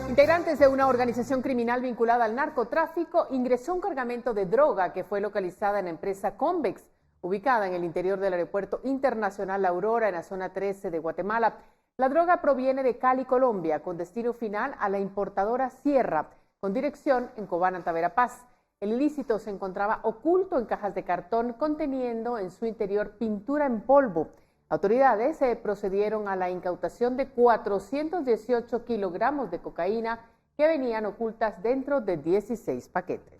Integrantes de una organización criminal vinculada al narcotráfico ingresó un cargamento de droga que fue localizada en la empresa Convex, ubicada en el interior del Aeropuerto Internacional La Aurora, en la zona 13 de Guatemala. La droga proviene de Cali, Colombia, con destino final a la importadora Sierra, con dirección en Cobán, Verapaz. El ilícito se encontraba oculto en cajas de cartón conteniendo en su interior pintura en polvo. Autoridades procedieron a la incautación de 418 kilogramos de cocaína que venían ocultas dentro de 16 paquetes.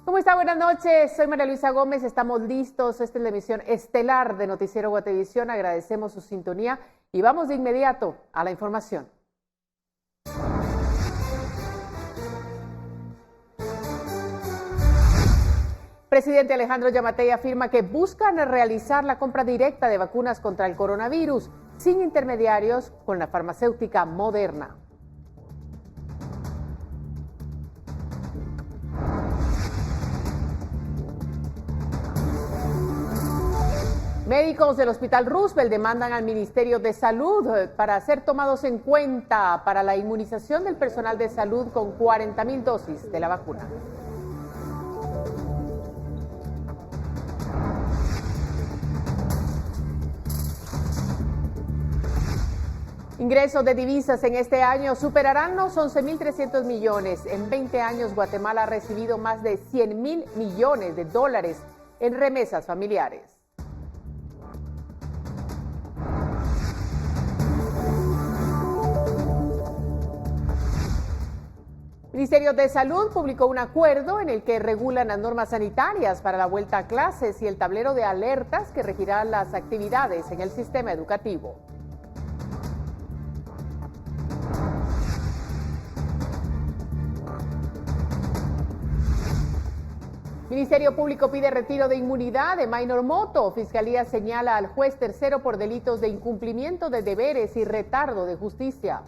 ¿Cómo está? Buenas noches, soy María Luisa Gómez, estamos listos. Esta es la emisión estelar de Noticiero Guatevisión. Agradecemos su sintonía y vamos de inmediato a la información. Presidente Alejandro Giammattei afirma que buscan realizar la compra directa de vacunas contra el coronavirus sin intermediarios con la farmacéutica Moderna. Médicos del Hospital Roosevelt demandan al Ministerio de Salud para ser tomados en cuenta para la inmunización del personal de salud con 40,000 dosis de la vacuna. Ingresos de divisas en este año superarán los 11.300 millones. En 20 años, Guatemala ha recibido más de 100.000 millones de dólares en remesas familiares. El Ministerio de Salud publicó un acuerdo en el que regulan las normas sanitarias para la vuelta a clases y el tablero de alertas que regirá las actividades en el sistema educativo. Ministerio Público pide retiro de inmunidad de Minor Moto. Fiscalía señala al juez tercero por delitos de incumplimiento de deberes y retardo de justicia.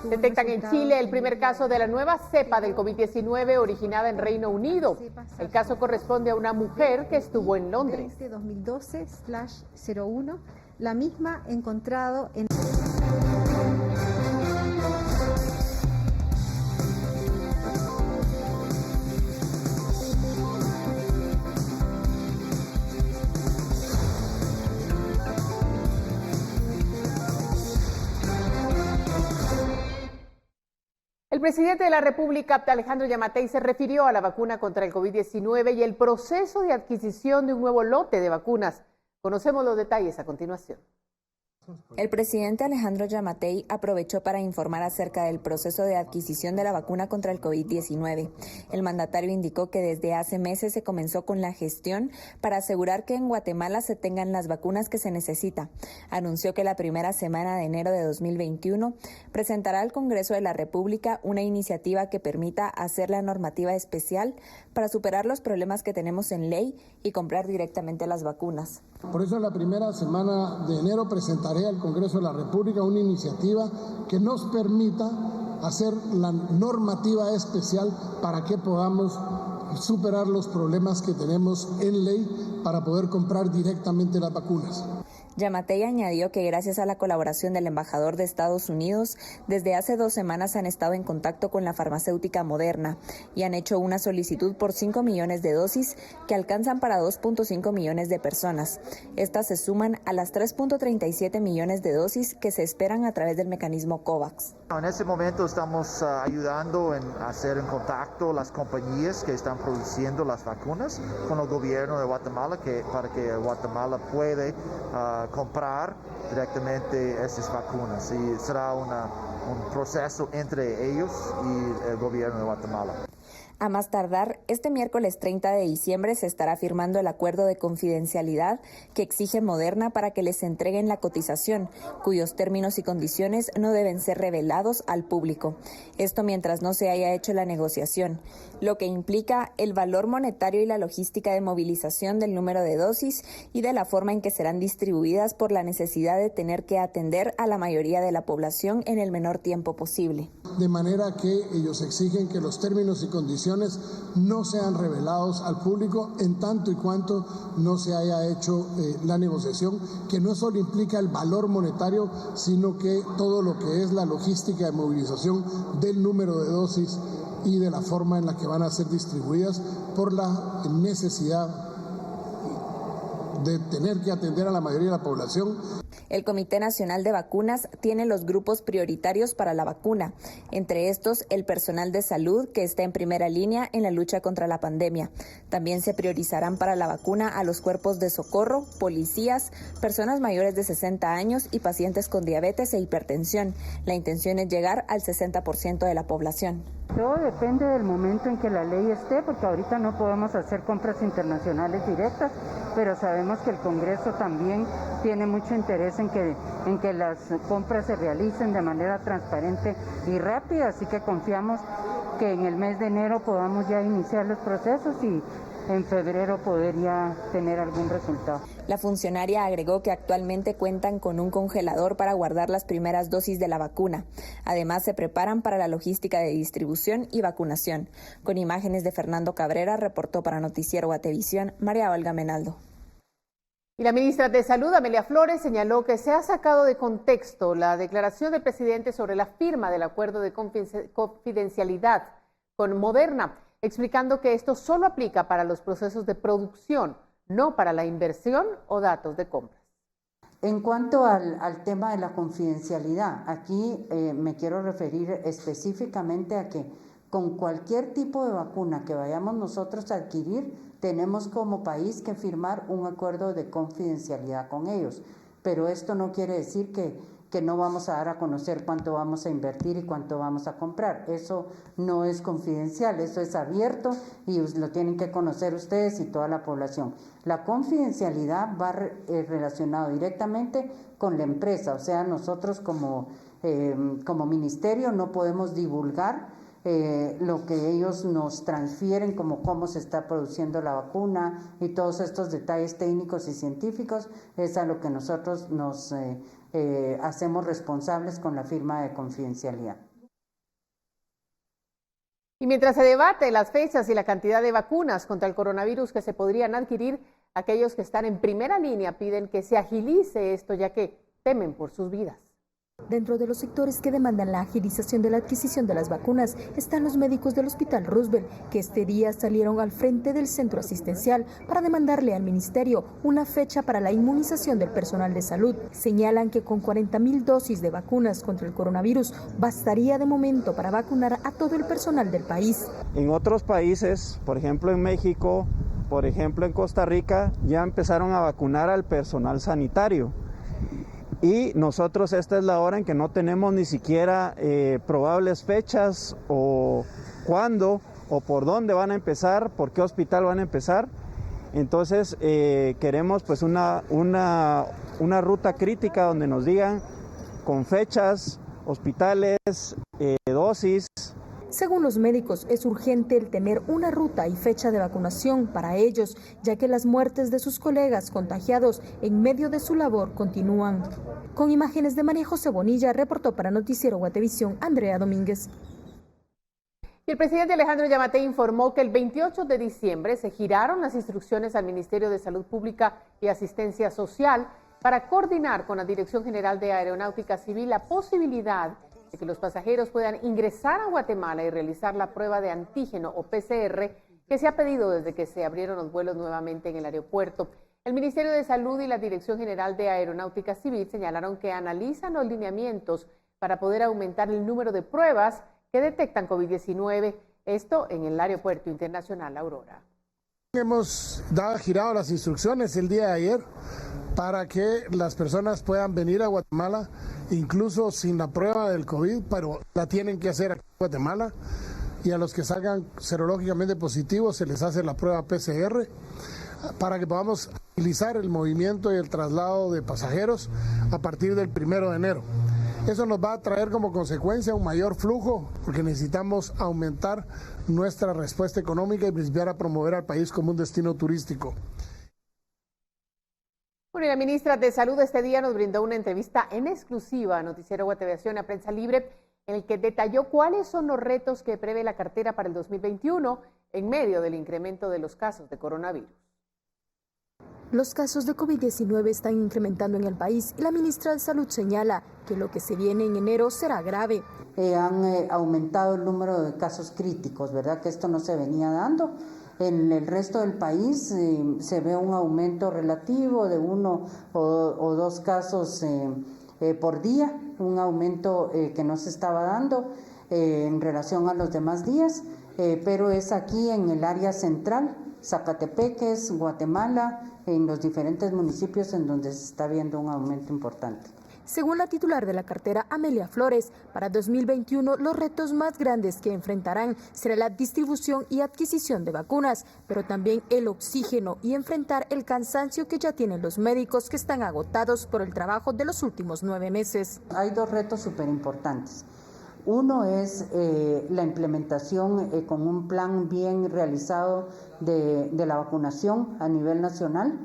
Detectan en Chile el primer caso de la nueva cepa del COVID-19 originada en Reino Unido. El caso corresponde a una mujer que estuvo en Londres. 2012/01, la misma encontrado en... El presidente de la República, Alejandro Giammattei, se refirió a la vacuna contra el COVID-19 y el proceso de adquisición de un nuevo lote de vacunas. Conocemos los detalles a continuación. El presidente Alejandro Giammattei aprovechó para informar acerca del proceso de adquisición de la vacuna contra el COVID-19. El mandatario indicó que desde hace meses se comenzó con la gestión para asegurar que en Guatemala se tengan las vacunas que se necesita. Anunció que la primera semana de enero de 2021 presentará al Congreso de la República una iniciativa que permita hacer la normativa especial para superar los problemas que tenemos en ley y comprar directamente las vacunas. Por eso en la primera semana de enero presentaré al Congreso de la República una iniciativa que nos permita hacer la normativa especial para que podamos superar los problemas que tenemos en ley para poder comprar directamente las vacunas. Giammattei añadió que gracias a la colaboración del embajador de Estados Unidos, desde hace 2 semanas han estado en contacto con la farmacéutica Moderna y han hecho una solicitud por 5 millones de dosis que alcanzan para 2.5 millones de personas. Estas se suman a las 3.37 millones de dosis que se esperan a través del mecanismo COVAX. En este momento estamos ayudando en hacer en contacto las compañías que están produciendo las vacunas con el gobierno de Guatemala para que Guatemala pueda comprar directamente estas vacunas y será un proceso entre ellos y el gobierno de Guatemala. A más tardar, este miércoles 30 de diciembre se estará firmando el acuerdo de confidencialidad que exige Moderna para que les entreguen la cotización, cuyos términos y condiciones no deben ser revelados al público. Esto mientras no se haya hecho la negociación, lo que implica el valor monetario y la logística de movilización del número de dosis y de la forma en que serán distribuidas por la necesidad de tener que atender a la mayoría de la población en el menor tiempo posible. De manera que ellos exigen que los términos y condiciones informaciones no sean revelados al público en tanto y cuanto no se haya hecho la negociación, que no solo implica el valor monetario, sino que todo lo que es la logística de movilización del número de dosis y de la forma en la que van a ser distribuidas por la necesidad de tener que atender a la mayoría de la población. El Comité Nacional de Vacunas tiene los grupos prioritarios para la vacuna, entre estos el personal de salud que está en primera línea en la lucha contra la pandemia. También se priorizarán para la vacuna a los cuerpos de socorro, policías, personas mayores de 60 años y pacientes con diabetes e hipertensión. La intención es llegar al 60% de la población. Todo depende del momento en que la ley esté, porque ahorita no podemos hacer compras internacionales directas, pero sabemos que el Congreso también tiene mucho interés en que las compras se realicen de manera transparente y rápida, así que confiamos que en el mes de enero podamos ya iniciar los procesos y en febrero poder ya tener algún resultado. La funcionaria agregó que actualmente cuentan con un congelador para guardar las primeras dosis de la vacuna. Además, se preparan para la logística de distribución y vacunación. Con imágenes de Fernando Cabrera, reportó para Noticiero Guatevisión, María Olga Menaldo. Y la ministra de Salud, Amelia Flores, señaló que se ha sacado de contexto la declaración del presidente sobre la firma del acuerdo de confidencialidad con Moderna, explicando que esto solo aplica para los procesos de producción, no para la inversión o datos de compras. En cuanto al tema de la confidencialidad, aquí me quiero referir específicamente a que con cualquier tipo de vacuna que vayamos nosotros a adquirir, tenemos como país que firmar un acuerdo de confidencialidad con ellos. Pero esto no quiere decir que no vamos a dar a conocer cuánto vamos a invertir y cuánto vamos a comprar. Eso no es confidencial, eso es abierto y lo tienen que conocer ustedes y toda la población. La confidencialidad va relacionado directamente con la empresa, o sea, nosotros como ministerio no podemos divulgar lo que ellos nos transfieren, como cómo se está produciendo la vacuna y todos estos detalles técnicos y científicos, es a lo que nosotros nos hacemos responsables con la firma de confidencialidad. Y mientras se debate las fechas y la cantidad de vacunas contra el coronavirus que se podrían adquirir, aquellos que están en primera línea piden que se agilice esto, ya que temen por sus vidas. Dentro de los sectores que demandan la agilización de la adquisición de las vacunas están los médicos del Hospital Roosevelt, que este día salieron al frente del centro asistencial para demandarle al ministerio una fecha para la inmunización del personal de salud. Señalan que con 40,000 dosis de vacunas contra el coronavirus bastaría de momento para vacunar a todo el personal del país. En otros países, por ejemplo en México, por ejemplo en Costa Rica, ya empezaron a vacunar al personal sanitario. Y nosotros esta es la hora en que no tenemos ni siquiera probables fechas o cuándo o por dónde van a empezar, por qué hospital van a empezar. Entonces queremos pues una ruta crítica donde nos digan con fechas, hospitales, dosis. Según los médicos, es urgente el tener una ruta y fecha de vacunación para ellos, ya que las muertes de sus colegas contagiados en medio de su labor continúan. Con imágenes de María José Bonilla, reportó para Noticiero Guatevisión, Andrea Domínguez. Y el presidente Alejandro Yamatei informó que el 28 de diciembre se giraron las instrucciones al Ministerio de Salud Pública y Asistencia Social para coordinar con la Dirección General de Aeronáutica Civil la posibilidad de que los pasajeros puedan ingresar a Guatemala y realizar la prueba de antígeno o PCR que se ha pedido desde que se abrieron los vuelos nuevamente en el aeropuerto. El Ministerio de Salud y la Dirección General de Aeronáutica Civil señalaron que analizan los lineamientos para poder aumentar el número de pruebas que detectan COVID-19, esto en el Aeropuerto Internacional Aurora. Hemos girado las instrucciones el día de ayer para que las personas puedan venir a Guatemala, incluso sin la prueba del COVID, pero la tienen que hacer aquí en Guatemala, y a los que salgan serológicamente positivos se les hace la prueba PCR para que podamos agilizar el movimiento y el traslado de pasajeros a partir del 1 de enero. Eso nos va a traer como consecuencia un mayor flujo, porque necesitamos aumentar nuestra respuesta económica y principiar a promover al país como un destino turístico. Bueno, y la ministra de Salud este día nos brindó una entrevista en exclusiva a Noticiero Guatevisión, a Prensa Libre, en el que detalló cuáles son los retos que prevé la cartera para el 2021 en medio del incremento de los casos de coronavirus. Los casos de COVID-19 están incrementando en el país y la ministra de Salud señala que lo que se viene en enero será grave. Han aumentado el número de casos críticos, ¿verdad? Que esto no se venía dando. En el resto del país se ve un aumento relativo de 1 o 2 casos por día, un aumento que no se estaba dando en relación a los demás días, pero es aquí en el área central, Zacatepeques, Guatemala, en los diferentes municipios en donde se está viendo un aumento importante. Según la titular de la cartera, Amelia Flores, para 2021 los retos más grandes que enfrentarán será la distribución y adquisición de vacunas, pero también el oxígeno y enfrentar el cansancio que ya tienen los médicos que están agotados por el trabajo de los últimos 9 meses. Hay 2 retos súper importantes. Uno es la implementación con un plan bien realizado de la vacunación a nivel nacional.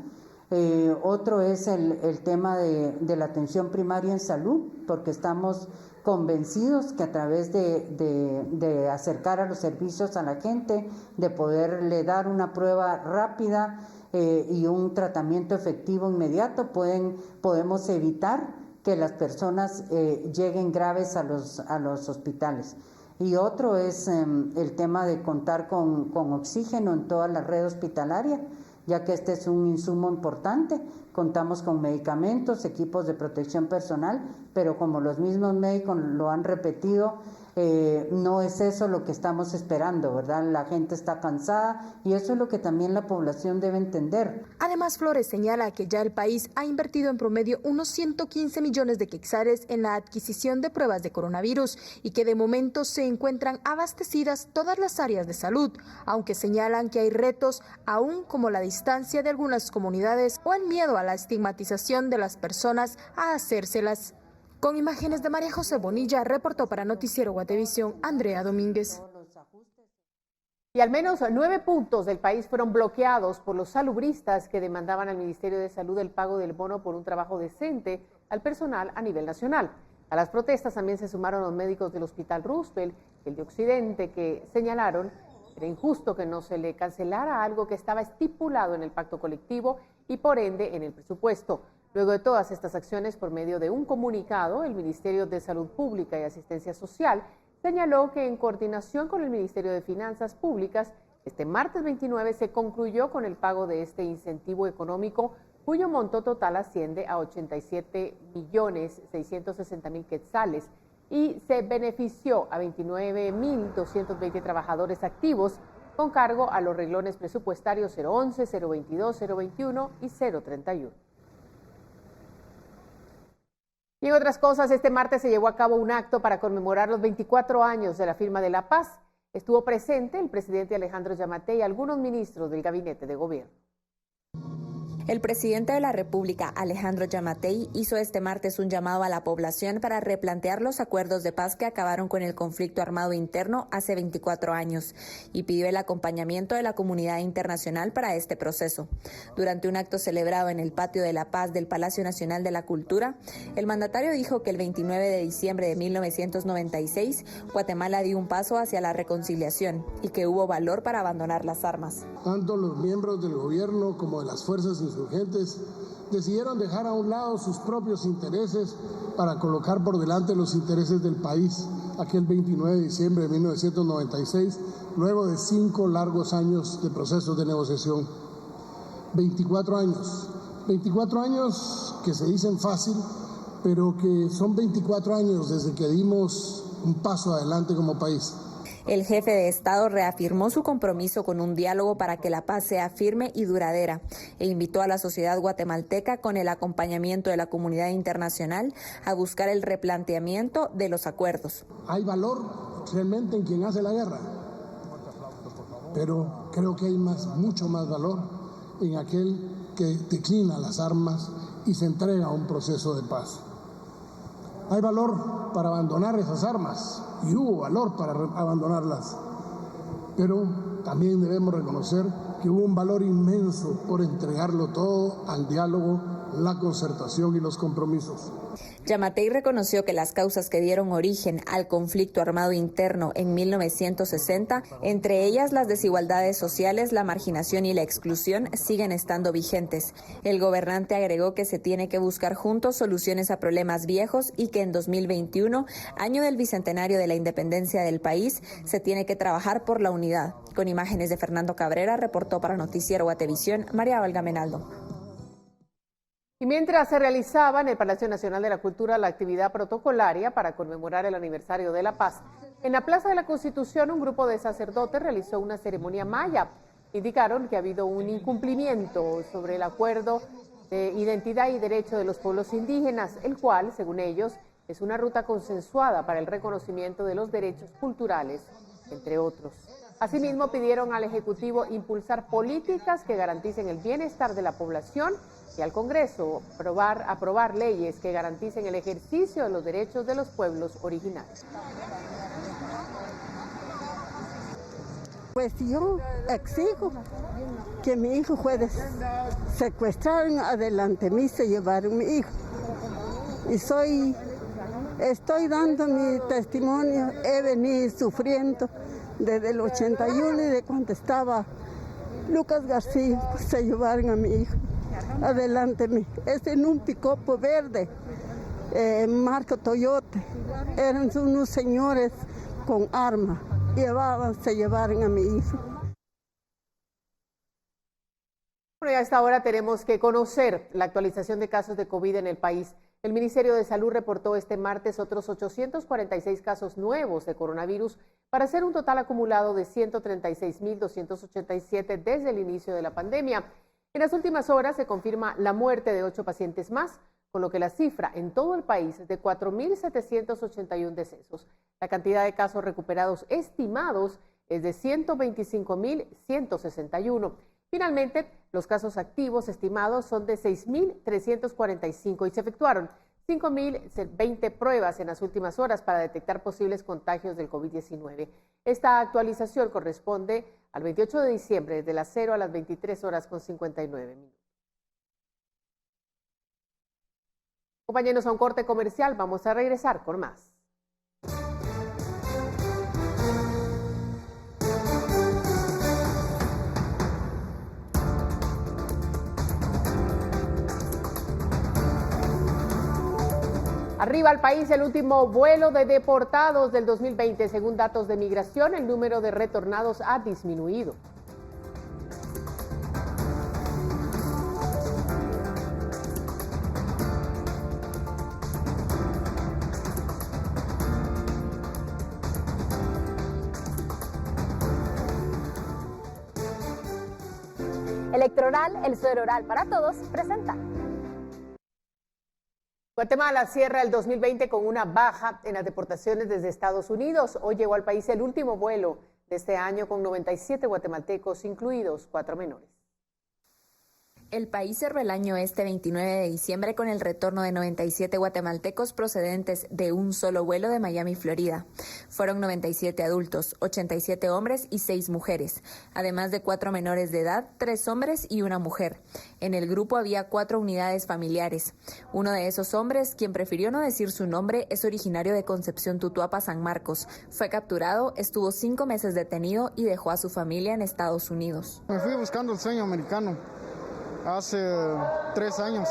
Otro es el tema de la atención primaria en salud, porque estamos convencidos que a través de acercar a los servicios a la gente, de poderle dar una prueba rápida y un tratamiento efectivo inmediato, podemos evitar que las personas lleguen graves a los hospitales. Y otro es el tema de contar con oxígeno en toda la red hospitalaria, ya que este es un insumo importante. Contamos con medicamentos, equipos de protección personal, pero como los mismos médicos lo han repetido, no es eso lo que estamos esperando, ¿verdad? La gente está cansada y eso es lo que también la población debe entender. Además, Flores señala que ya el país ha invertido en promedio unos 115 millones de quetzales en la adquisición de pruebas de coronavirus y que de momento se encuentran abastecidas todas las áreas de salud, aunque señalan que hay retos aún como la distancia de algunas comunidades o el miedo a la estigmatización de las personas a hacérselas. Con imágenes de María José Bonilla, reportó para Noticiero Guatevisión, Andrea Domínguez. Y al menos 9 puntos del país fueron bloqueados por los salubristas que demandaban al Ministerio de Salud el pago del bono por un trabajo decente al personal a nivel nacional. A las protestas también se sumaron los médicos del Hospital Roosevelt y el de Occidente, que señalaron que era injusto que no se le cancelara algo que estaba estipulado en el pacto colectivo y por ende en el presupuesto. Luego de todas estas acciones, por medio de un comunicado, el Ministerio de Salud Pública y Asistencia Social señaló que en coordinación con el Ministerio de Finanzas Públicas, este martes 29 se concluyó con el pago de este incentivo económico, cuyo monto total asciende a 87.660.000 quetzales y se benefició a 29.220 trabajadores activos con cargo a los renglones presupuestarios 011, 022, 021 y 031. Y en otras cosas, este martes se llevó a cabo un acto para conmemorar los 24 años de la firma de la paz. Estuvo presente el presidente Alejandro Yamatei y algunos ministros del gabinete de gobierno. El presidente de la República, Alejandro Yamatei, hizo este martes un llamado a la población para replantear los acuerdos de paz que acabaron con el conflicto armado interno hace 24 años y pidió el acompañamiento de la comunidad internacional para este proceso. Durante un acto celebrado en el Patio de la Paz del Palacio Nacional de la Cultura, el mandatario dijo que el 29 de diciembre de 1996, Guatemala dio un paso hacia la reconciliación y que hubo valor para abandonar las armas. Tanto los miembros del gobierno como de las fuerzas insurgentes decidieron dejar a un lado sus propios intereses para colocar por delante los intereses del país aquel 29 de diciembre de 1996, luego de 5 largos años de procesos de negociación. 24 años que se dicen fácil, pero que son 24 años desde que dimos un paso adelante como país. El jefe de Estado reafirmó su compromiso con un diálogo para que la paz sea firme y duradera e invitó a la sociedad guatemalteca, con el acompañamiento de la comunidad internacional, a buscar el replanteamiento de los acuerdos. Hay valor realmente en quien hace la guerra, pero creo que hay mucho más valor en aquel que declina las armas y se entrega a un proceso de paz. Hay valor para abandonar esas armas y hubo valor para abandonarlas, pero también debemos reconocer que hubo un valor inmenso por entregarlo todo al diálogo la concertación y los compromisos. Giammattei reconoció que las causas que dieron origen al conflicto armado interno en 1960, entre ellas las desigualdades sociales, la marginación y la exclusión, siguen estando vigentes. El gobernante agregó que se tiene que buscar juntos soluciones a problemas viejos y que en 2021, año del bicentenario de la independencia del país, se tiene que trabajar por la unidad. Con imágenes de Fernando Cabrera, reportó para Noticiero Guatevisión, María Olga Menaldo. Y mientras se realizaba en el Palacio Nacional de la Cultura la actividad protocolaria para conmemorar el aniversario de la paz, en la Plaza de la Constitución un grupo de sacerdotes realizó una ceremonia maya. Indicaron que ha habido un incumplimiento sobre el acuerdo de identidad y derecho de los pueblos indígenas, el cual, según ellos, es una ruta consensuada para el reconocimiento de los derechos culturales, entre otros. Asimismo, pidieron al Ejecutivo impulsar políticas que garanticen el bienestar de la población y al Congreso aprobar leyes que garanticen el ejercicio de los derechos de los pueblos originarios. Pues yo exijo que mi hijo fue secuestraron, adelante mí se llevaron mi hijo. Y estoy dando mi testimonio, he venido sufriendo desde el 81 y de cuando estaba Lucas García, pues se llevaron a mi hijo. Adelánteme, es en un picopo verde, marca Toyota, eran unos señores con arma, se llevaron a mi hijo. Bueno, y a esta hora tenemos que conocer la actualización de casos de COVID en el país. El Ministerio de Salud reportó este martes otros 846 casos nuevos de coronavirus para hacer un total acumulado de 136.287 desde el inicio de la pandemia. En las últimas horas se confirma la muerte de 8 pacientes más, con lo que la cifra en todo el país es de 4.781 decesos. La cantidad de casos recuperados estimados es de 125.161. Finalmente, los casos activos estimados son de 6.345 y se efectuaron 5.020 pruebas en las últimas horas para detectar posibles contagios del COVID-19. Esta actualización corresponde al 28 de diciembre, desde las 0 a las 23 horas con 59 minutos. Acompáñenos a un corte comercial, vamos a regresar con más. Arriba al país el último vuelo de deportados del 2020. Según datos de migración, el número de retornados ha disminuido. Electroral, el suero oral para todos, presenta. Guatemala cierra el 2020 con una baja en las deportaciones desde Estados Unidos. Hoy llegó al país el último vuelo de este año con 97 guatemaltecos, incluidos 4 menores. El país cerró el año 29 de diciembre con el retorno de 97 guatemaltecos procedentes de un solo vuelo de Miami, Florida. Fueron 97 adultos, 87 hombres y 6 mujeres, además de 4 menores de edad, 3 hombres y 1 mujer. En el grupo había 4 unidades familiares. Uno de esos hombres, quien prefirió no decir su nombre, es originario de Concepción Tutuapa, San Marcos. Fue capturado, estuvo 5 meses detenido y dejó a su familia en Estados Unidos. Me fui buscando el sueño americano hace 3 años,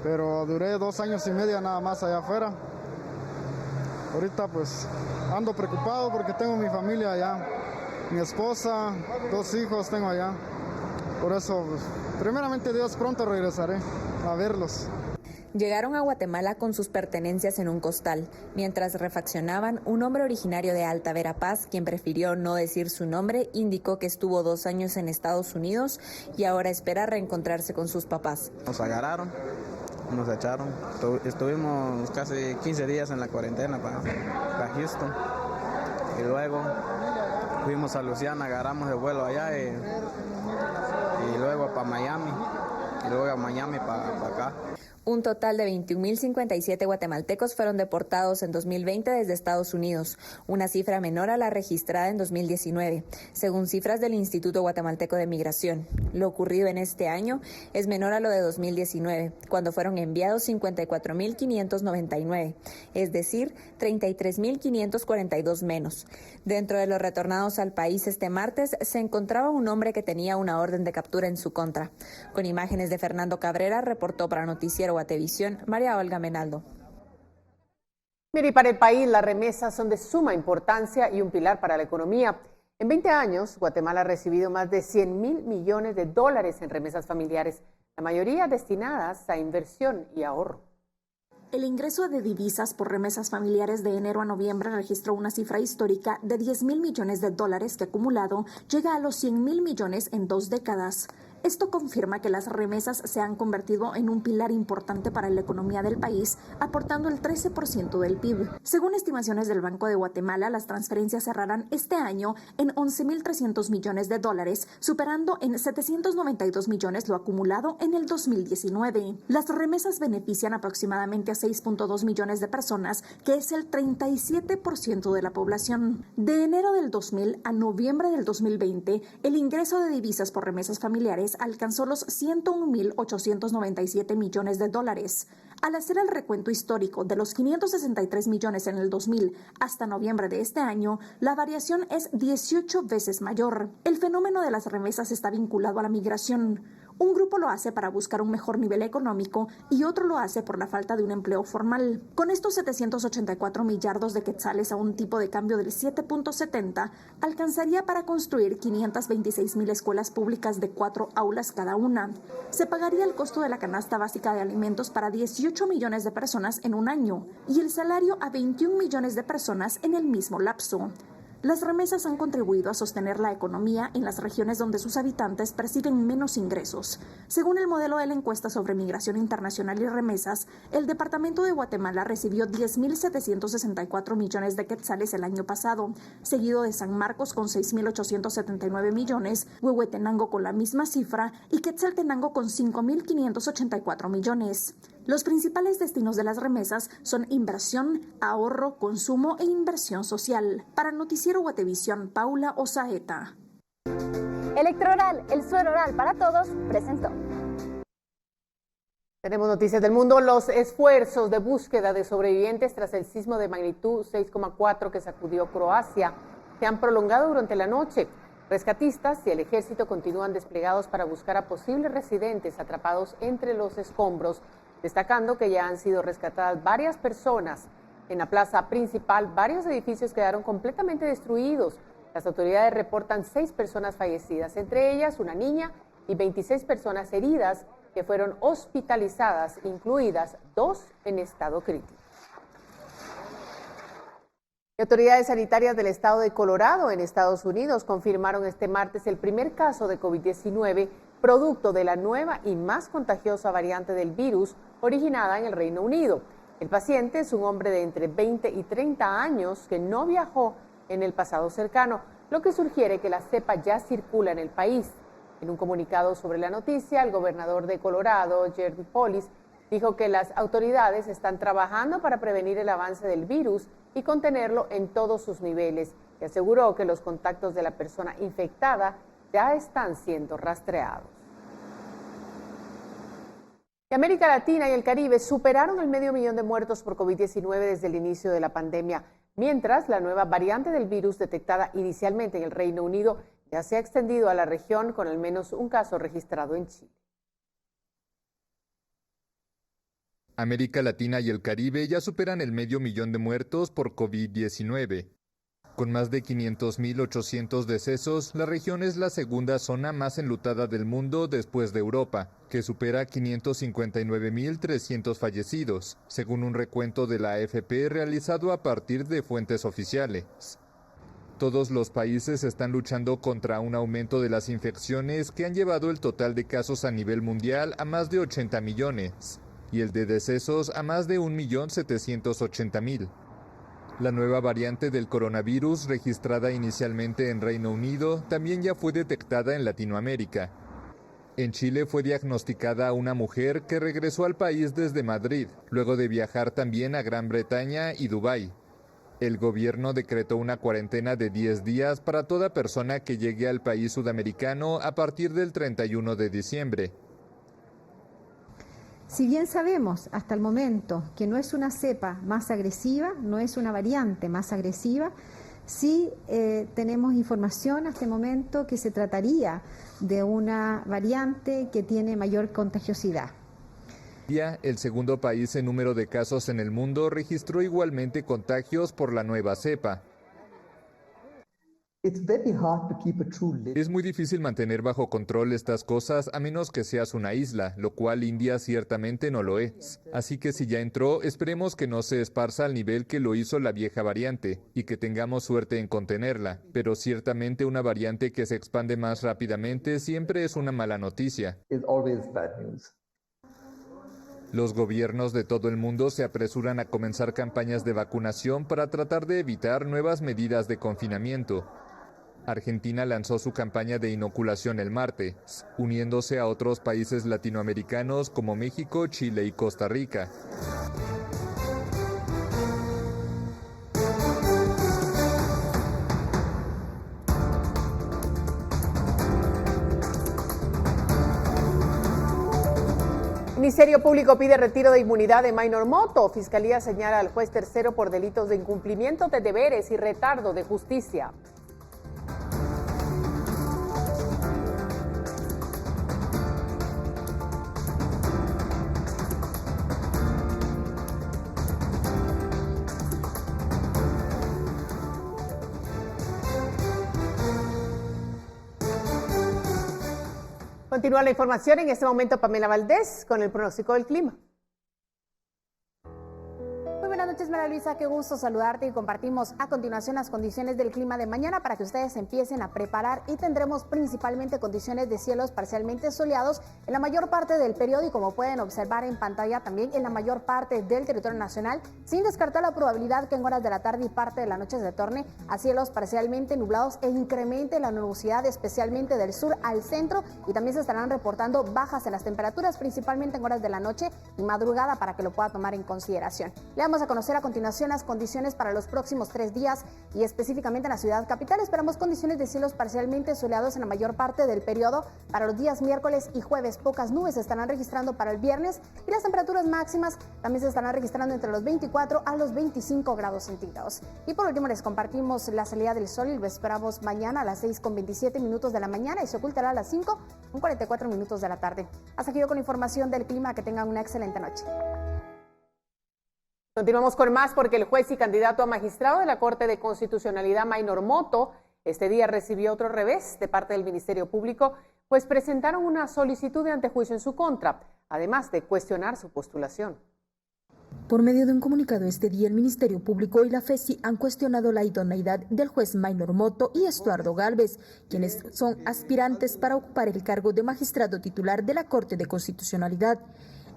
pero duré 2 años y medio nada más allá afuera. Ahorita pues ando preocupado porque tengo mi familia allá, mi esposa, 2 hijos tengo allá. Por eso, pues, primeramente Dios, pronto regresaré a verlos. Llegaron a Guatemala con sus pertenencias en un costal. Mientras refaccionaban, un hombre originario de Alta Verapaz, quien prefirió no decir su nombre, indicó que estuvo 2 años en Estados Unidos y ahora espera reencontrarse con sus papás. Nos agarraron, nos echaron. Estuvimos casi 15 días en la cuarentena para Houston. Y luego fuimos a Luciana, agarramos el vuelo allá y luego para Miami. y luego a Miami para acá. Un total de 21.057 guatemaltecos fueron deportados en 2020 desde Estados Unidos, una cifra menor a la registrada en 2019, según cifras del Instituto Guatemalteco de Migración. Lo ocurrido en este año es menor a lo de 2019, cuando fueron enviados 54.599, es decir, 33.542 menos. Dentro de los retornados al país este martes se encontraba un hombre que tenía una orden de captura en su contra. Con imágenes de Fernando Cabrera, reportó para Noticiero Guatevisión, María Olga Menaldo. Mire, y para el país las remesas son de suma importancia y un pilar para la economía. En 20 años, Guatemala ha recibido más de 100.000 millones de dólares en remesas familiares, la mayoría destinadas a inversión y ahorro. El ingreso de divisas por remesas familiares de enero a noviembre registró una cifra histórica de 10.000 millones de dólares que acumulado llega a los 100.000 millones en 2 décadas. Esto confirma que las remesas se han convertido en un pilar importante para la economía del país, aportando el 13% del PIB. Según estimaciones del Banco de Guatemala, las transferencias cerrarán este año en 11.300 millones de dólares, superando en 792 millones lo acumulado en el 2019. Las remesas benefician aproximadamente a 6.2 millones de personas, que es el 37% de la población. De enero del 2000 a noviembre del 2020, el ingreso de divisas por remesas familiares alcanzó los 101.897 millones de dólares. Al hacer el recuento histórico de los 563 millones en el 2000 hasta noviembre de este año, la variación es 18 veces mayor. El fenómeno de las remesas está vinculado a la migración. Un grupo lo hace para buscar un mejor nivel económico y otro lo hace por la falta de un empleo formal. Con estos 784 millardos de quetzales a un tipo de cambio del 7.70, alcanzaría para construir 526.000 escuelas públicas de 4 aulas cada una. Se pagaría el costo de la canasta básica de alimentos para 18 millones de personas en un año y el salario a 21 millones de personas en el mismo lapso. Las remesas han contribuido a sostener la economía en las regiones donde sus habitantes perciben menos ingresos. Según el modelo de la encuesta sobre migración internacional y remesas, el departamento de Guatemala recibió 10.764 millones de quetzales el año pasado, seguido de San Marcos con 6.879 millones, Huehuetenango con la misma cifra y Quetzaltenango con 5.584 millones. Los principales destinos de las remesas son inversión, ahorro, consumo e inversión social. Para Noticiero Guatevisión, Paula Osaeta. Electroral, el suero oral para todos, presentó. Tenemos noticias del mundo. Los esfuerzos de búsqueda de sobrevivientes tras el sismo de magnitud 6,4 que sacudió Croacia se han prolongado durante la noche. Rescatistas y el ejército continúan desplegados para buscar a posibles residentes atrapados entre los escombros, destacando que ya han sido rescatadas varias personas. En la plaza principal, varios edificios quedaron completamente destruidos. Las autoridades reportan 6 personas fallecidas, entre ellas una niña y 26 personas heridas que fueron hospitalizadas, incluidas 2 en estado crítico. Autoridades sanitarias del estado de Colorado, en Estados Unidos, confirmaron este martes el primer caso de COVID-19, producto de la nueva y más contagiosa variante del virus originada en el Reino Unido. El paciente es un hombre de entre 20 y 30 años que no viajó en el pasado cercano, lo que sugiere que la cepa ya circula en el país. En un comunicado sobre la noticia, el gobernador de Colorado, Jared Polis, dijo que las autoridades están trabajando para prevenir el avance del virus y contenerlo en todos sus niveles, y aseguró que los contactos de la persona infectada ya están siendo rastreados. Y América Latina y el Caribe superaron el 500.000 de muertos por COVID-19 desde el inicio de la pandemia, mientras la nueva variante del virus detectada inicialmente en el Reino Unido ya se ha extendido a la región con al menos un caso registrado en Chile. América Latina y el Caribe ya superan el 500.000 de muertos por COVID-19. Con más de 500.800 decesos, la región es la segunda zona más enlutada del mundo después de Europa, que supera 559.300 fallecidos, según un recuento de la AFP realizado a partir de fuentes oficiales. Todos los países están luchando contra un aumento de las infecciones que han llevado el total de casos a nivel mundial a más de 80 millones y el de decesos a más de 1.780.000. La nueva variante del coronavirus, registrada inicialmente en Reino Unido, también ya fue detectada en Latinoamérica. En Chile fue diagnosticada una mujer que regresó al país desde Madrid, luego de viajar también a Gran Bretaña y Dubái. El gobierno decretó una cuarentena de 10 días para toda persona que llegue al país sudamericano a partir del 31 de diciembre. Si bien sabemos hasta el momento que no es una cepa más agresiva, no es una variante más agresiva, sí tenemos información hasta el momento que se trataría de una variante que tiene mayor contagiosidad. El segundo país en número de casos en el mundo registró igualmente contagios por la nueva cepa. Es muy difícil mantener bajo control estas cosas a menos que seas una isla, lo cual India ciertamente no lo es. Así que si ya entró, esperemos que no se esparza al nivel que lo hizo la vieja variante y que tengamos suerte en contenerla. Pero ciertamente una variante que se expande más rápidamente siempre es una mala noticia. Los gobiernos de todo el mundo se apresuran a comenzar campañas de vacunación para tratar de evitar nuevas medidas de confinamiento. Argentina lanzó su campaña de inoculación el martes, uniéndose a otros países latinoamericanos como México, Chile y Costa Rica. Ministerio Público pide retiro de inmunidad de Minor Motto. Fiscalía señala al juez tercero por delitos de incumplimiento de deberes y retardo de justicia. Continúa la información en este momento Pamela Valdés con el pronóstico del clima. Buenas noches, María Luisa, qué gusto saludarte y compartimos a continuación las condiciones del clima de mañana para que ustedes empiecen a preparar y tendremos principalmente condiciones de cielos parcialmente soleados en la mayor parte del periodo y como pueden observar en pantalla también en la mayor parte del territorio nacional, sin descartar la probabilidad que en horas de la tarde y parte de la noche se torne a cielos parcialmente nublados e incremente la nubosidad especialmente del sur al centro y también se estarán reportando bajas en las temperaturas principalmente en horas de la noche y madrugada para que lo pueda tomar en consideración. Le vamos a conocer a continuación las condiciones para los próximos 3 días y específicamente en la ciudad capital. Esperamos condiciones de cielos parcialmente soleados en la mayor parte del periodo para los días miércoles y jueves. Pocas nubes se estarán registrando para el viernes y las temperaturas máximas también se estarán registrando entre los 24 a los 25 grados centígrados. Y por último les compartimos la salida del sol y lo esperamos mañana a las 6:27 de la mañana y se ocultará a las 5:44 de la tarde. Hasta aquí yo con información del clima. Que tengan una excelente noche. Continuamos con más porque el juez y candidato a magistrado de la Corte de Constitucionalidad, Minor Motto, este día recibió otro revés de parte del Ministerio Público, pues presentaron una solicitud de antejuicio en su contra, además de cuestionar su postulación. Por medio de un comunicado este día, el Ministerio Público y la FECI han cuestionado la idoneidad del juez Minor Motto y Estuardo Gálvez, quienes son aspirantes para ocupar el cargo de magistrado titular de la Corte de Constitucionalidad.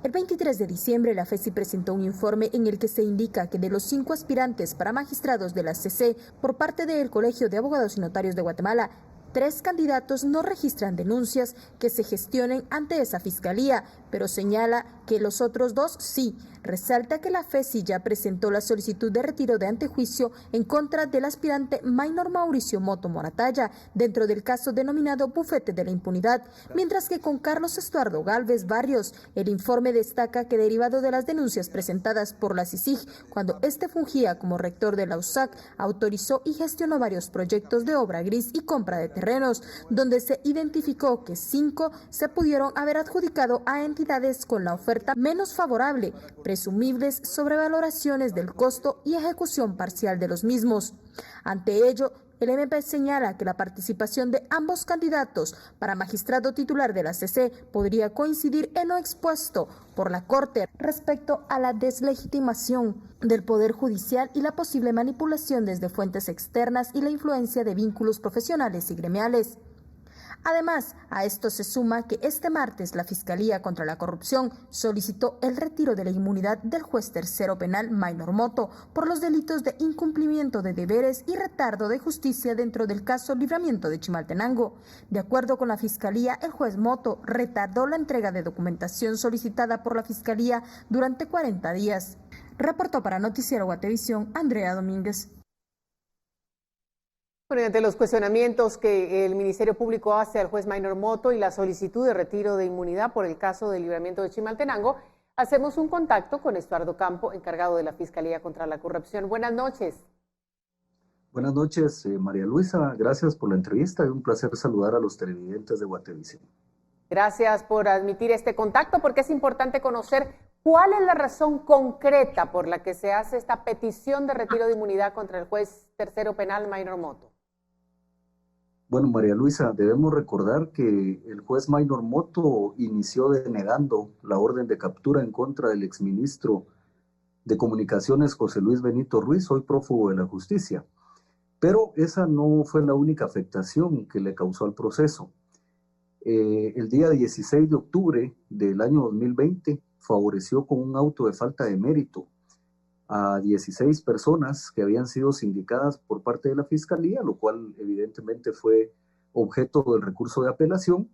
El 23 de diciembre, la FECI presentó un informe en el que se indica que de los 5 aspirantes para magistrados de la CC por parte del Colegio de Abogados y Notarios de Guatemala, 3 candidatos no registran denuncias que se gestionen ante esa fiscalía, pero señala que los otros 2 sí. Resalta que la FECI ya presentó la solicitud de retiro de antejuicio en contra del aspirante Minor Mauricio Motto Moratalla dentro del caso denominado Bufete de la Impunidad, mientras que con Carlos Estuardo Gálvez Barrios, el informe destaca que derivado de las denuncias presentadas por la CICIG cuando este fungía como rector de la USAC, autorizó y gestionó varios proyectos de obra gris y compra de terrenos, donde se identificó que 5 se pudieron haber adjudicado a entidades con la oferta menos favorable, presumibles sobrevaloraciones del costo y ejecución parcial de los mismos. Ante ello, el MP señala que la participación de ambos candidatos para magistrado titular de la CC podría coincidir en lo expuesto por la Corte respecto a la deslegitimación del Poder Judicial y la posible manipulación desde fuentes externas y la influencia de vínculos profesionales y gremiales. Además, a esto se suma que este martes la Fiscalía contra la Corrupción solicitó el retiro de la inmunidad del juez tercero penal Maynor Motto por los delitos de incumplimiento de deberes y retardo de justicia dentro del caso Libramiento de Chimaltenango. De acuerdo con la Fiscalía, el juez Motto retardó la entrega de documentación solicitada por la Fiscalía durante 40 días. Reportó para Noticiero Guatevisión, Andrea Domínguez. Ante los cuestionamientos que el Ministerio Público hace al juez Maynor Motto y la solicitud de retiro de inmunidad por el caso del Libramiento de Chimaltenango, hacemos un contacto con Estuardo Campo, encargado de la Fiscalía contra la Corrupción. Buenas noches. Buenas noches, María Luisa. Gracias por la entrevista y un placer saludar a los televidentes de Guatevisión. Gracias por admitir este contacto, porque es importante conocer cuál es la razón concreta por la que se hace esta petición de retiro de inmunidad contra el juez tercero penal Maynor Motto. Bueno, María Luisa, debemos recordar que el juez Maynor Motto inició denegando la orden de captura en contra del exministro de Comunicaciones José Luis Benito Ruiz, hoy prófugo de la justicia. Pero esa no fue la única afectación que le causó al proceso. El día 16 de octubre del año 2020 favoreció con un auto de falta de mérito a 16 personas que habían sido sindicadas por parte de la Fiscalía, lo cual evidentemente fue objeto del recurso de apelación,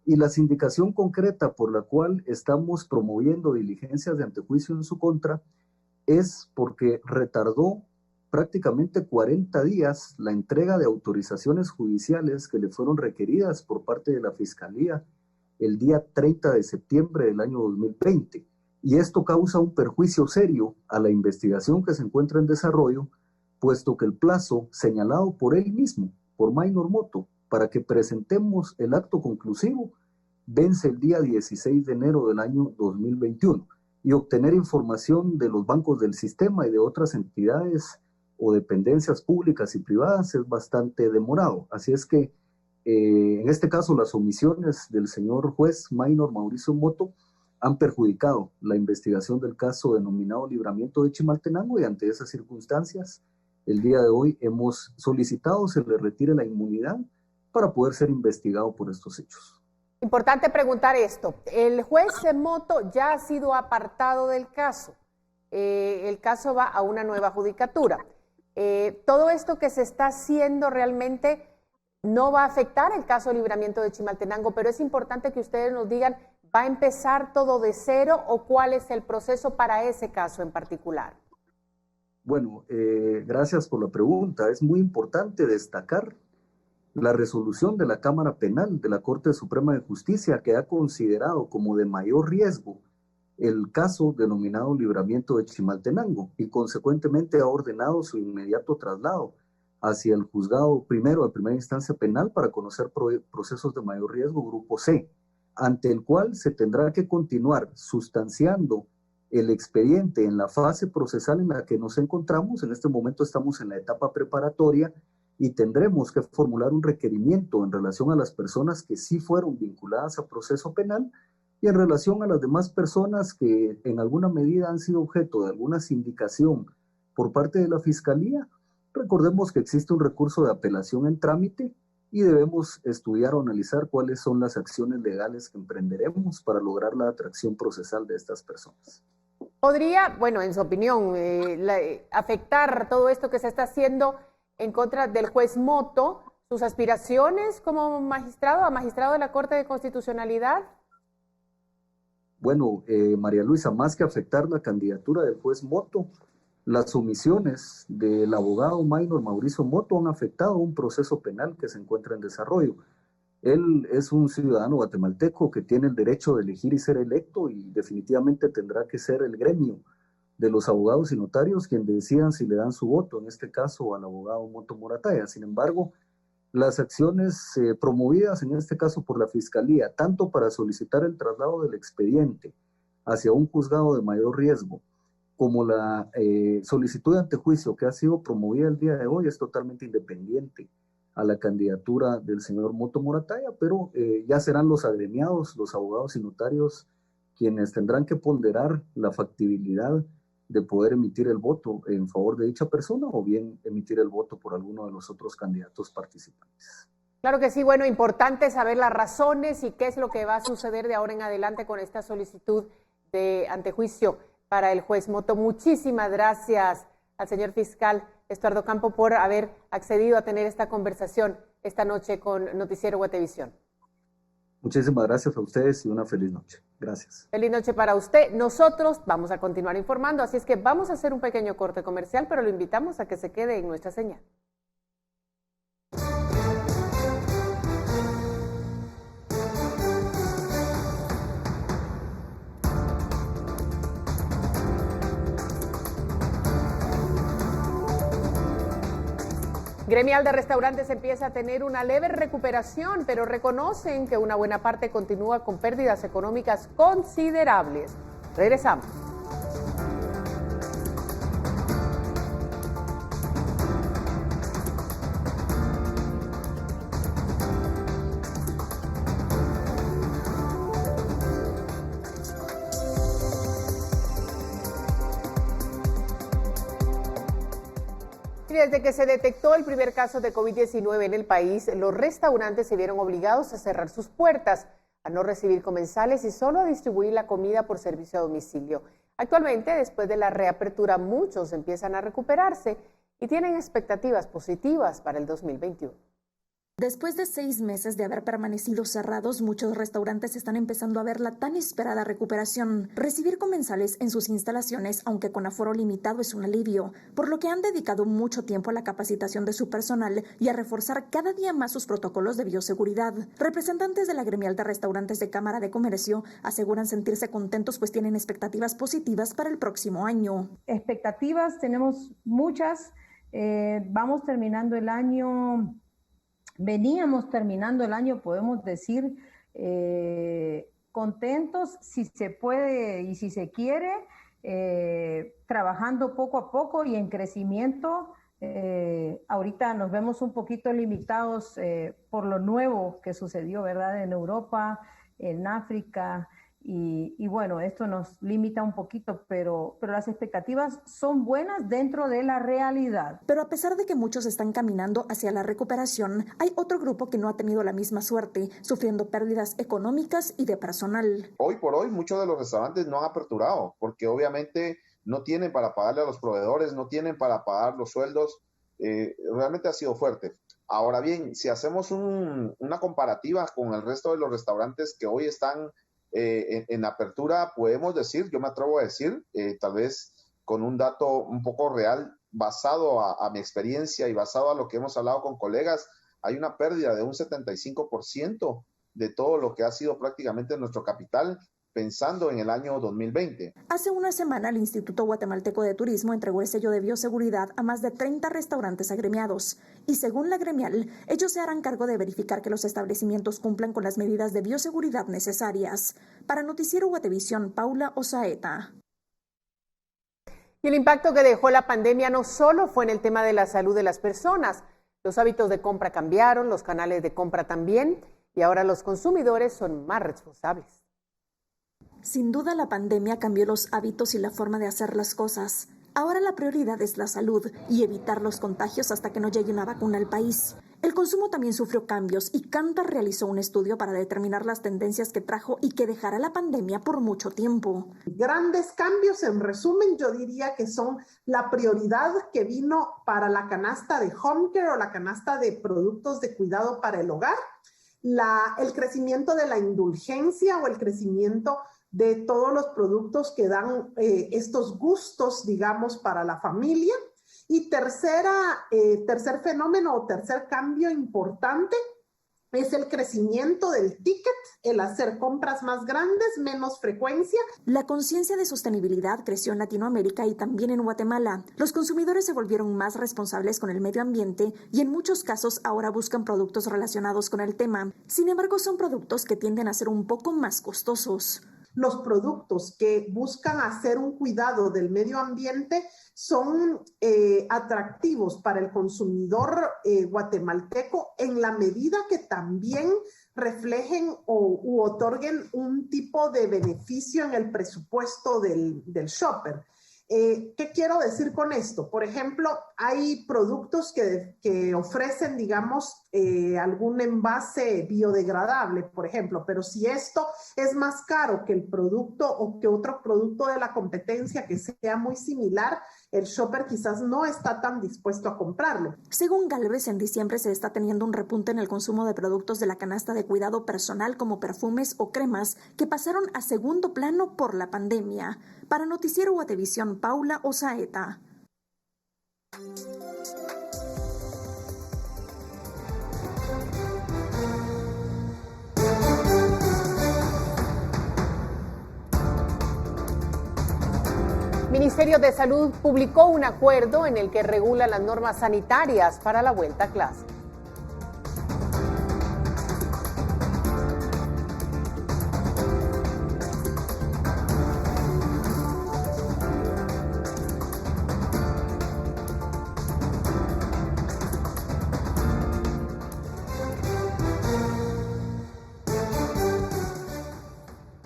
y la sindicación concreta por la cual estamos promoviendo diligencias de antejuicio en su contra es porque retardó prácticamente 40 días la entrega de autorizaciones judiciales que le fueron requeridas por parte de la Fiscalía el día 30 de septiembre del año 2020. Y esto causa un perjuicio serio a la investigación que se encuentra en desarrollo, puesto que el plazo señalado por él mismo, por Maynor Motto, para que presentemos el acto conclusivo, vence el día 16 de enero del año 2021. Y obtener información de los bancos del sistema y de otras entidades o dependencias públicas y privadas es bastante demorado. Así es que, en este caso, las omisiones del señor juez Maynor Mauricio Motto han perjudicado la investigación del caso denominado Libramiento de Chimaltenango, y ante esas circunstancias, el día de hoy hemos solicitado se le retire la inmunidad para poder ser investigado por estos hechos. Importante preguntar esto. El juez Motto ya ha sido apartado del caso. El caso va a una nueva judicatura. Todo esto que se está haciendo realmente no va a afectar el caso de Libramiento de Chimaltenango, pero es importante que ustedes nos digan, ¿va a empezar todo de cero o cuál es el proceso para ese caso en particular? Bueno, gracias por la pregunta. Es muy importante destacar la resolución de la Cámara Penal de la Corte Suprema de Justicia, que ha considerado como de mayor riesgo el caso denominado Libramiento de Chimaltenango y consecuentemente ha ordenado su inmediato traslado hacia el juzgado primero de primera instancia penal para conocer procesos de mayor riesgo, grupo C, ante el cual se tendrá que continuar sustanciando el expediente en la fase procesal en la que nos encontramos. En este momento estamos en la etapa preparatoria y tendremos que formular un requerimiento en relación a las personas que sí fueron vinculadas a proceso penal y en relación a las demás personas que en alguna medida han sido objeto de alguna sindicación por parte de la Fiscalía. Recordemos que existe un recurso de apelación en trámite y debemos estudiar o analizar cuáles son las acciones legales que emprenderemos para lograr la atracción procesal de estas personas. ¿Podría, bueno, en su opinión, afectar todo esto que se está haciendo en contra del juez Motto, sus aspiraciones como magistrado, a magistrado de la Corte de Constitucionalidad? Bueno, María Luisa, más que afectar la candidatura del juez Motto, las omisiones del abogado Maynor Mauricio Motto han afectado un proceso penal que se encuentra en desarrollo. Él es un ciudadano guatemalteco que tiene el derecho de elegir y ser electo y definitivamente tendrá que ser el gremio de los abogados y notarios quien decidan si le dan su voto, en este caso al abogado Motto Morataya. Sin embargo, las acciones promovidas en este caso por la Fiscalía, tanto para solicitar el traslado del expediente hacia un juzgado de mayor riesgo, como la solicitud de antejuicio que ha sido promovida el día de hoy, es totalmente independiente a la candidatura del señor Motto Morataya, pero ya serán los agremiados, los abogados y notarios, quienes tendrán que ponderar la factibilidad de poder emitir el voto en favor de dicha persona o bien emitir el voto por alguno de los otros candidatos participantes. Claro que sí, bueno, importante saber las razones y qué es lo que va a suceder de ahora en adelante con esta solicitud de antejuicio para el juez Motto. Muchísimas gracias al señor fiscal Estuardo Campo por haber accedido a tener esta conversación esta noche con Noticiero Guatevisión. Muchísimas gracias a ustedes y una feliz noche. Gracias. Feliz noche para usted. Nosotros vamos a continuar informando, así es que vamos a hacer un pequeño corte comercial, pero lo invitamos a que se quede en nuestra señal. Gremial de Restaurantes empieza a tener una leve recuperación, pero reconocen que una buena parte continúa con pérdidas económicas considerables. Regresamos. Desde que se detectó el primer caso de COVID-19 en el país, los restaurantes se vieron obligados a cerrar sus puertas, a no recibir comensales y solo a distribuir la comida por servicio a domicilio. Actualmente, después de la reapertura, muchos empiezan a recuperarse y tienen expectativas positivas para el 2021. Después de 6 meses de haber permanecido cerrados, muchos restaurantes están empezando a ver la tan esperada recuperación. Recibir comensales en sus instalaciones, aunque con aforo limitado, es un alivio, por lo que han dedicado mucho tiempo a la capacitación de su personal y a reforzar cada día más sus protocolos de bioseguridad. Representantes de la Gremial de Restaurantes de Cámara de Comercio aseguran sentirse contentos, pues tienen expectativas positivas para el próximo año. Expectativas tenemos muchas. Vamos terminando el año... Veníamos terminando el año, podemos decir, contentos, si se puede y si se quiere, trabajando poco a poco y en crecimiento. Ahorita nos vemos un poquito limitados por lo nuevo que sucedió, ¿verdad?, en Europa, en África. Y bueno, esto nos limita un poquito, pero las expectativas son buenas dentro de la realidad. Pero a pesar de que muchos están caminando hacia la recuperación, hay otro grupo que no ha tenido la misma suerte, sufriendo pérdidas económicas y de personal. Hoy por hoy muchos de los restaurantes no han aperturado, porque obviamente no tienen para pagarle a los proveedores, no tienen para pagar los sueldos. Realmente ha sido fuerte. Ahora bien, si hacemos una comparativa con el resto de los restaurantes que hoy están en apertura, podemos decir, yo me atrevo a decir, tal vez con un dato un poco real, basado a mi experiencia y basado a lo que hemos hablado con colegas, hay una pérdida de un 75% de todo lo que ha sido prácticamente nuestro capital, pensando en el año 2020. Hace una semana, el Instituto Guatemalteco de Turismo entregó el sello de bioseguridad a más de 30 restaurantes agremiados. Y según la gremial, ellos se harán cargo de verificar que los establecimientos cumplan con las medidas de bioseguridad necesarias. Para Noticiero Guatevisión, Paula Osaeta. Y el impacto que dejó la pandemia no solo fue en el tema de la salud de las personas. Los hábitos de compra cambiaron, los canales de compra también, y ahora los consumidores son más responsables. Sin duda, la pandemia cambió los hábitos y la forma de hacer las cosas. Ahora la prioridad es la salud y evitar los contagios hasta que no llegue una vacuna al país. El consumo también sufrió cambios y Kantar realizó un estudio para determinar las tendencias que trajo y que dejará la pandemia por mucho tiempo. Grandes cambios, en resumen, yo diría que son la prioridad que vino para la canasta de home care o la canasta de productos de cuidado para el hogar, el crecimiento de la indulgencia o el crecimiento de todos los productos que dan estos gustos, digamos, para la familia. Y tercer fenómeno o tercer cambio importante es el crecimiento del ticket, el hacer compras más grandes, menos frecuencia. La conciencia de sostenibilidad creció en Latinoamérica y también en Guatemala. Los consumidores se volvieron más responsables con el medio ambiente y en muchos casos ahora buscan productos relacionados con el tema. Sin embargo, son productos que tienden a ser un poco más costosos. Los productos que buscan hacer un cuidado del medio ambiente son atractivos para el consumidor guatemalteco en la medida que también reflejen u otorguen un tipo de beneficio en el presupuesto del shopper. ¿Qué quiero decir con esto? Por ejemplo, hay productos que ofrecen, digamos, algún envase biodegradable, por ejemplo, pero si esto es más caro que el producto o que otro producto de la competencia que sea muy similar, el shopper quizás no está tan dispuesto a comprarlo. Según Gálvez, en diciembre se está teniendo un repunte en el consumo de productos de la canasta de cuidado personal como perfumes o cremas que pasaron a segundo plano por la pandemia. Para Noticiero Guatevisión, Paula Osaeta. Ministerio de Salud publicó un acuerdo en el que regula las normas sanitarias para la vuelta a clase.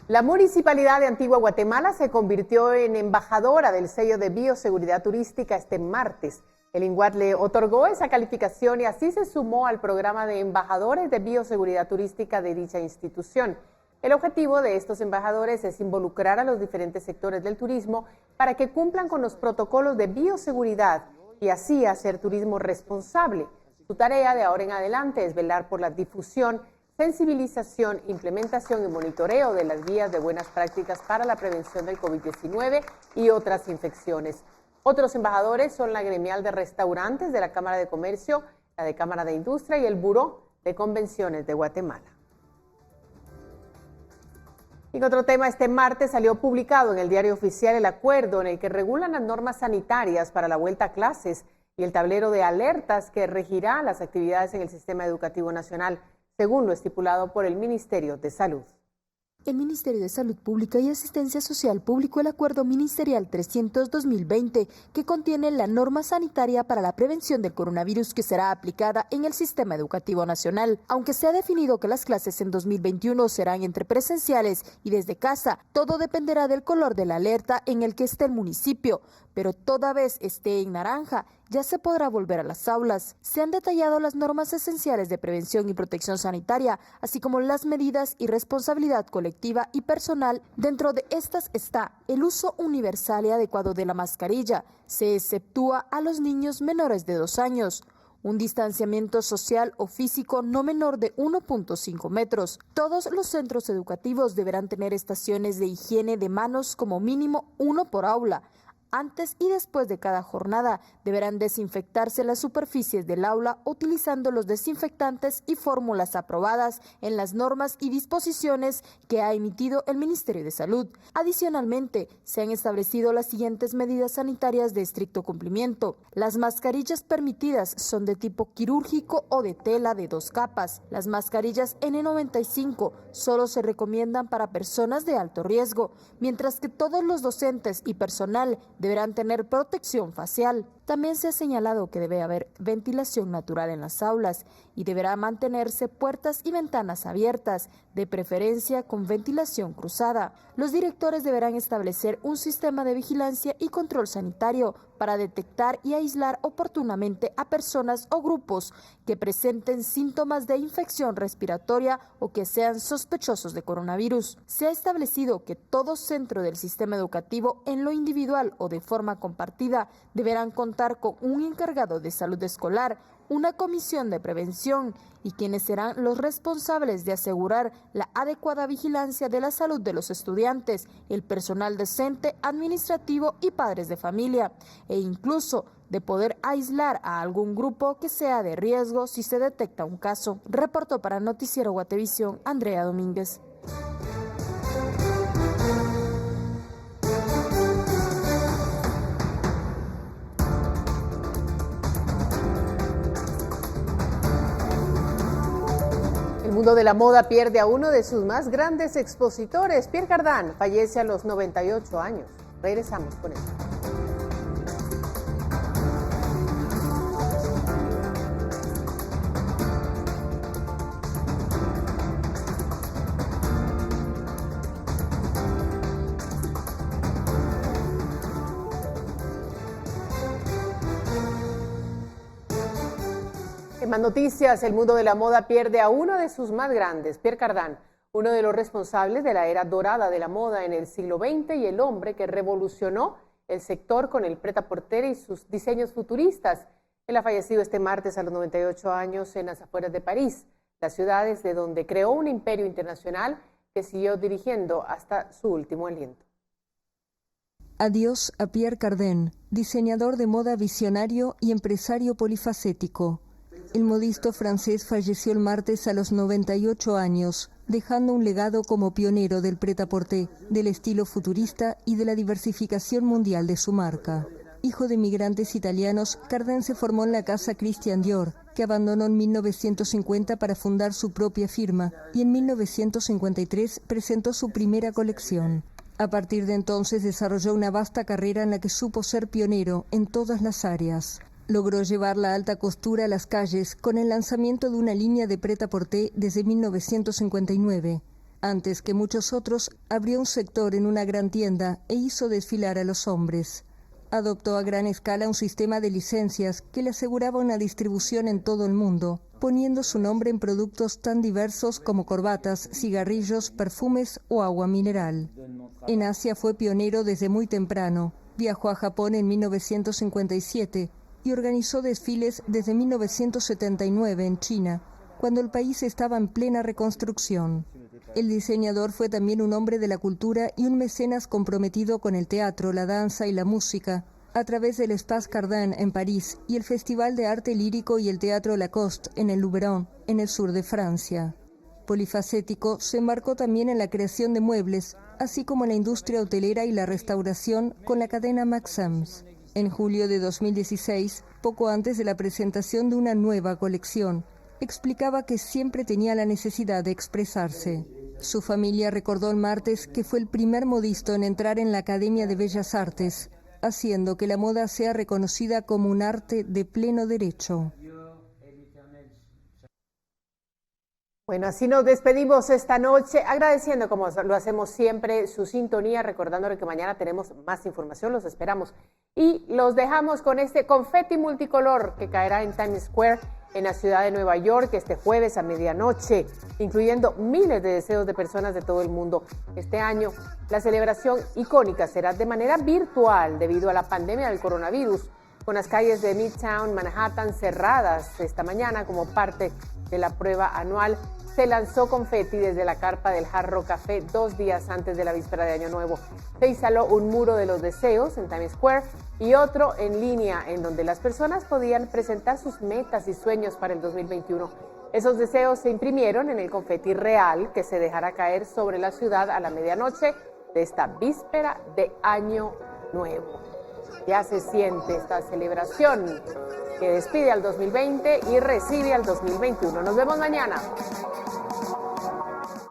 La Municipalidad de Antigua Guatemala se convirtió en embajadora del sello de bioseguridad turística este martes. El INGUAT le otorgó esa calificación y así se sumó al programa de embajadores de bioseguridad turística de dicha institución. El objetivo de estos embajadores es involucrar a los diferentes sectores del turismo para que cumplan con los protocolos de bioseguridad y así hacer turismo responsable. Su tarea de ahora en adelante es velar por la difusión, sensibilización, implementación y monitoreo de las guías de buenas prácticas para la prevención del COVID-19 y otras infecciones. Otros embajadores son la Gremial de Restaurantes de la Cámara de Comercio, la de Cámara de Industria y el Buró de Convenciones de Guatemala. En otro tema, este martes salió publicado en el Diario Oficial el acuerdo en el que regulan las normas sanitarias para la vuelta a clases y el tablero de alertas que regirá las actividades en el Sistema Educativo Nacional, según lo estipulado por el Ministerio de Salud. El Ministerio de Salud Pública y Asistencia Social publicó el Acuerdo Ministerial 300-2020, que contiene la norma sanitaria para la prevención del coronavirus que será aplicada en el Sistema Educativo Nacional. Aunque se ha definido que las clases en 2021 serán entre presenciales y desde casa, todo dependerá del color de la alerta en el que esté el municipio, pero toda vez esté en naranja, ya se podrá volver a las aulas. Se han detallado las normas esenciales de prevención y protección sanitaria, así como las medidas y responsabilidad colectiva y personal. Dentro de estas está el uso universal y adecuado de la mascarilla. Se exceptúa a los niños menores de 2 años. Un distanciamiento social o físico no menor de 1.5 metros. Todos los centros educativos deberán tener estaciones de higiene de manos como mínimo 1 por aula. Antes y después de cada jornada deberán desinfectarse las superficies del aula utilizando los desinfectantes y fórmulas aprobadas en las normas y disposiciones que ha emitido el Ministerio de Salud. Adicionalmente, se han establecido las siguientes medidas sanitarias de estricto cumplimiento. Las mascarillas permitidas son de tipo quirúrgico o de tela de 2 capas. Las mascarillas N95 solo se recomiendan para personas de alto riesgo, mientras que todos los docentes y personal deberán tener protección facial. También se ha señalado que debe haber ventilación natural en las aulas y deberá mantenerse puertas y ventanas abiertas, de preferencia con ventilación cruzada. Los directores deberán establecer un sistema de vigilancia y control sanitario para detectar y aislar oportunamente a personas o grupos que presenten síntomas de infección respiratoria o que sean sospechosos de coronavirus. Se ha establecido que todo centro del sistema educativo, en lo individual o de forma compartida, deberán contar con un encargado de salud escolar, una comisión de prevención y quienes serán los responsables de asegurar la adecuada vigilancia de la salud de los estudiantes, el personal docente, administrativo y padres de familia, e incluso de poder aislar a algún grupo que sea de riesgo si se detecta un caso. Reportó para Noticiero Guatevisión, Andrea Domínguez. El mundo de la moda pierde a uno de sus más grandes expositores. Pierre Cardin fallece a los 98 años. Regresamos con esto. En más noticias, el mundo de la moda pierde a uno de sus más grandes, Pierre Cardin, uno de los responsables de la era dorada de la moda en el siglo XX y el hombre que revolucionó el sector con el prêt-à-porter y sus diseños futuristas. Él ha fallecido este martes a los 98 años en las afueras de París, la ciudad desde donde creó un imperio internacional que siguió dirigiendo hasta su último aliento. Adiós a Pierre Cardin, diseñador de moda visionario y empresario polifacético. El modisto francés falleció el martes a los 98 años, dejando un legado como pionero del prêt-à-porter, del estilo futurista y de la diversificación mundial de su marca. Hijo de migrantes italianos, Cardin se formó en la casa Christian Dior, que abandonó en 1950 para fundar su propia firma, y en 1953 presentó su primera colección. A partir de entonces desarrolló una vasta carrera en la que supo ser pionero en todas las áreas. Logró llevar la alta costura a las calles con el lanzamiento de una línea de prêt-à-porter desde 1959. Antes que muchos otros, abrió un sector en una gran tienda e hizo desfilar a los hombres. Adoptó a gran escala un sistema de licencias que le aseguraba una distribución en todo el mundo, poniendo su nombre en productos tan diversos como corbatas, cigarrillos, perfumes o agua mineral. En Asia fue pionero desde muy temprano. Viajó a Japón en 1957 y organizó desfiles desde 1979 en China, cuando el país estaba en plena reconstrucción. El diseñador fue también un hombre de la cultura y un mecenas comprometido con el teatro, la danza y la música, a través del Espace Cardin en París y el Festival de Arte Lírico y el Teatro Lacoste en el Luberon, en el sur de Francia. Polifacético, se embarcó también en la creación de muebles, así como en la industria hotelera y la restauración con la cadena Maxams. En julio de 2016, poco antes de la presentación de una nueva colección, explicaba que siempre tenía la necesidad de expresarse. Su familia recordó el martes que fue el primer modisto en entrar en la Academia de Bellas Artes, haciendo que la moda sea reconocida como un arte de pleno derecho. Bueno, así nos despedimos esta noche, agradeciendo, como lo hacemos siempre, su sintonía, recordándole que mañana tenemos más información, los esperamos. Y los dejamos con este confeti multicolor que caerá en Times Square, en la ciudad de Nueva York, este jueves a medianoche, incluyendo miles de deseos de personas de todo el mundo. Este año, la celebración icónica será de manera virtual debido a la pandemia del coronavirus, con las calles de Midtown Manhattan cerradas esta mañana como parte de la prueba anual. Se lanzó confeti desde la carpa del Hard Rock Café 2 días antes de la víspera de Año Nuevo. Se instaló un muro de los deseos en Times Square y otro en línea en donde las personas podían presentar sus metas y sueños para el 2021. Esos deseos se imprimieron en el confeti real que se dejará caer sobre la ciudad a la medianoche de esta víspera de Año Nuevo. Ya se siente esta celebración que despide al 2020 y recibe al 2021. Nos vemos mañana.